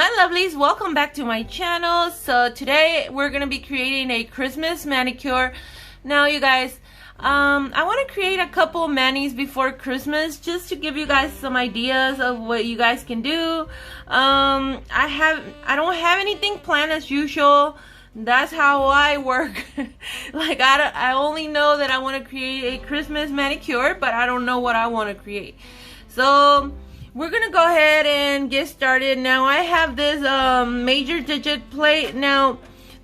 my lovelies, welcome back to my channel. So today we're gonna be creating a Christmas manicure. Now you guys, I want to create a couple manis before Christmas just to give you guys some ideas of what you guys can do. I don't have anything planned as usual. That's how I work. Like I only know that I want to create a Christmas manicure, but I don't know what I want to create. So we're gonna go ahead and get started. Now I have this major digit plate. Now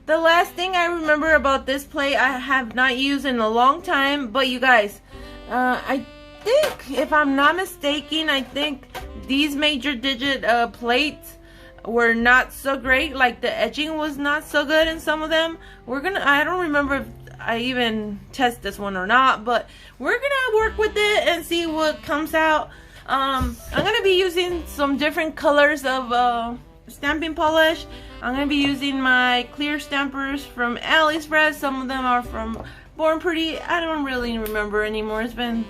the last thing I remember about this plate I have not used in a long time, but you guys, I think if I'm not mistaken, I think these major digit plates were not so great. Like the edging was not so good in some of them. I don't remember if I even test this one or not, but we're gonna work with it and see what comes out. I'm gonna be using some different colors of stamping polish. I'm gonna be using my clear stampers from AliExpress. Some of them are from Born Pretty. I don't really remember anymore. It's been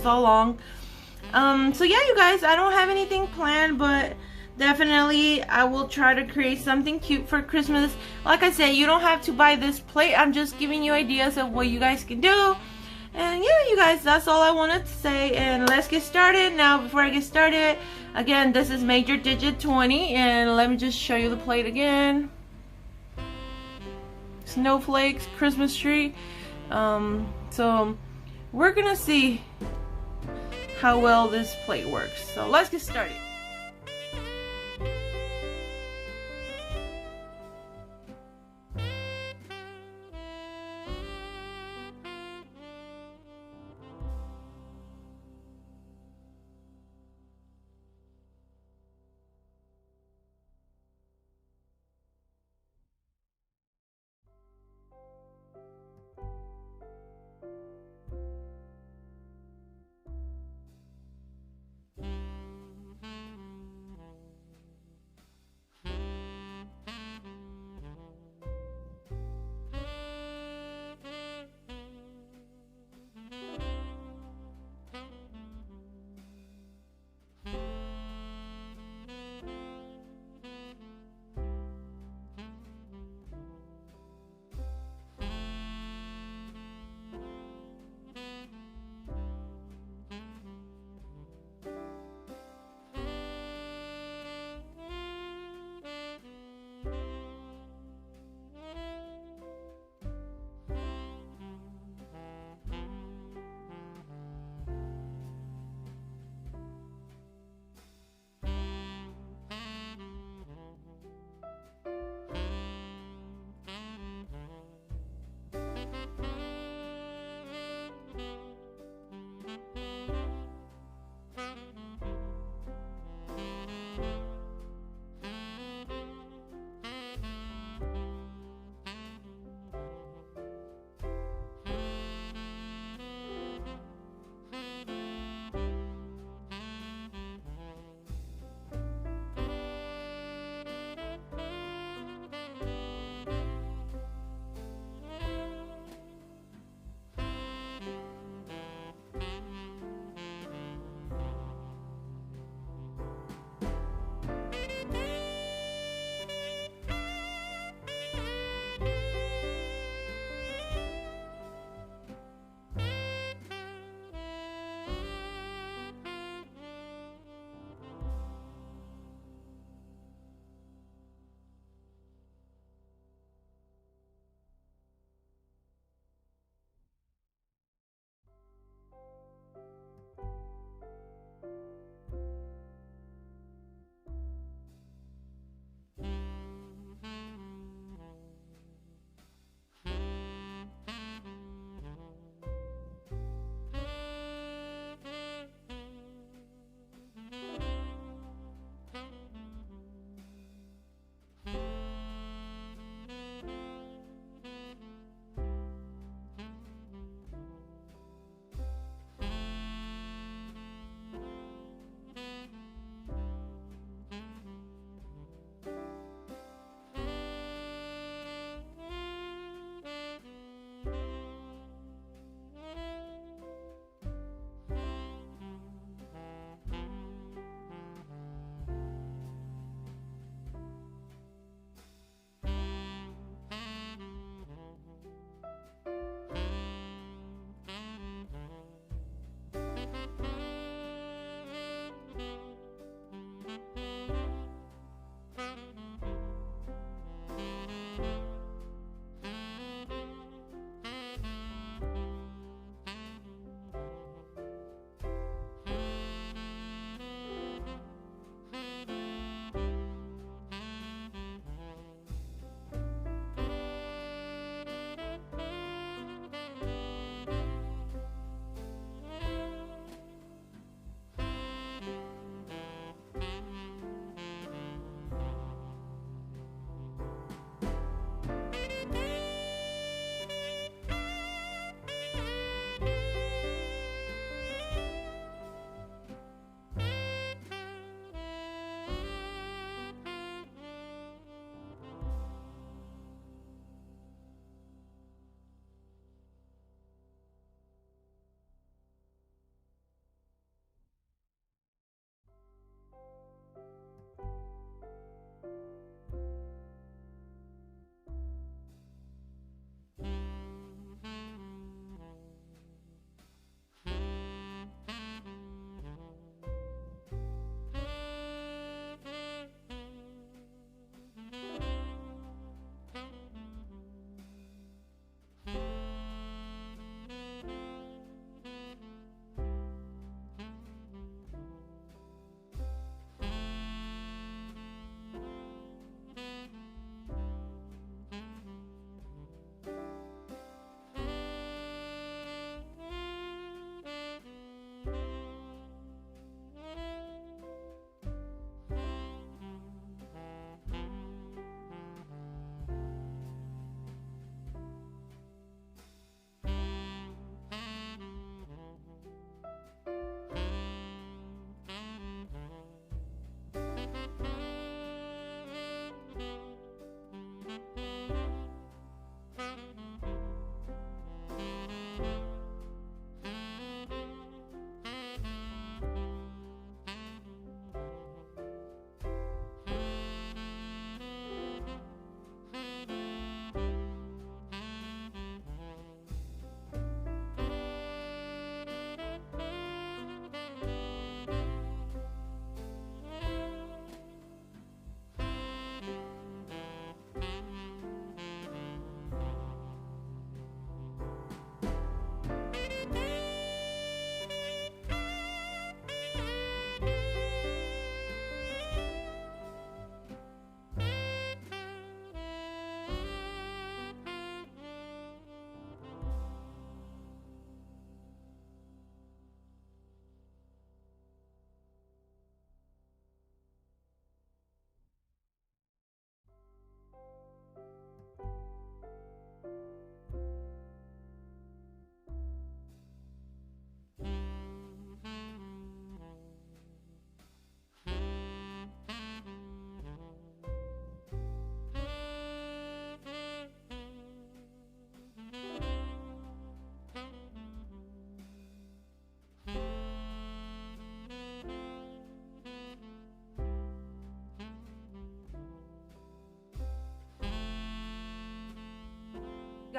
so long. So yeah, you guys, I don't have anything planned, but definitely I will try to create something cute for Christmas. Like I said, you don't have to buy this plate. I'm just giving you ideas of what you guys can do. And yeah, you guys, that's all I wanted to say, and let's get started. Now before I get started, again, this is major digit 20, and let me just show you the plate again. Snowflakes, Christmas tree. So we're gonna see how well this plate works. So let's get started.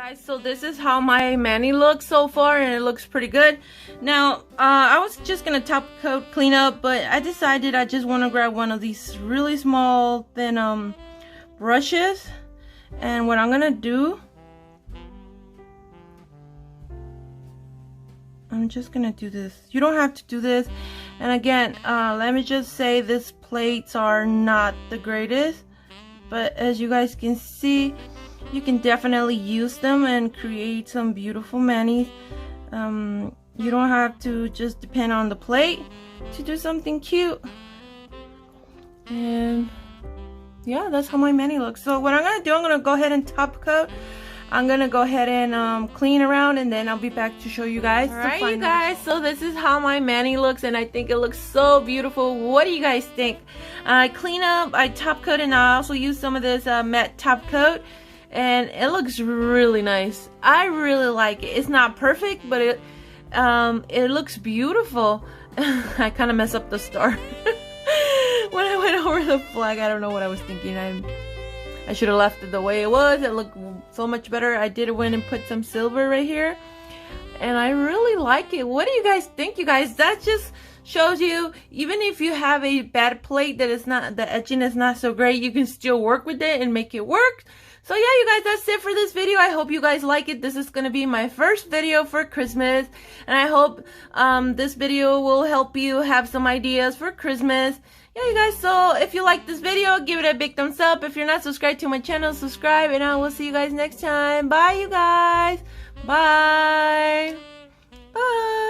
guys, so this is how my mani looks so far, and it looks pretty good. Now I was just gonna top coat clean up, but I decided I just want to grab one of these really small thin brushes, and what I'm gonna do, I'm just gonna do this. You don't have to do this, and again, let me just say these plates are not the greatest, but as you guys can see, you can definitely use them and create some beautiful manis. You don't have to just depend on the plate to do something cute. And yeah, that's how my mani looks. So what I'm gonna do, I'm gonna go ahead and top coat. I'm gonna go ahead and clean around, and then I'll be back to show you guys. Alright, you guys, so this is how my mani looks, and I think it looks so beautiful. What do you guys think? I clean up, I top coat, and I also use some of this matte top coat, and it looks really nice. I really like it. It's not perfect, but it looks beautiful. I kind of messed up the star when I went over the flag. I don't know what I was thinking. I should have left it the way it was. It looked so much better. I did went and put some silver right here, and I really like it. What do you guys think, you guys? That just shows you, even if you have a bad plate that is not, the etching is not so great, you can still work with it and make it work. So yeah, you guys, that's it for this video. I hope you guys like it. This is gonna be my first video for Christmas, and I hope this video will help you have some ideas for Christmas. Yeah, you guys, so if you like this video, give it a big thumbs up. If you're not subscribed to my channel, subscribe, and I will see you guys next time. Bye, you guys. Bye. Bye.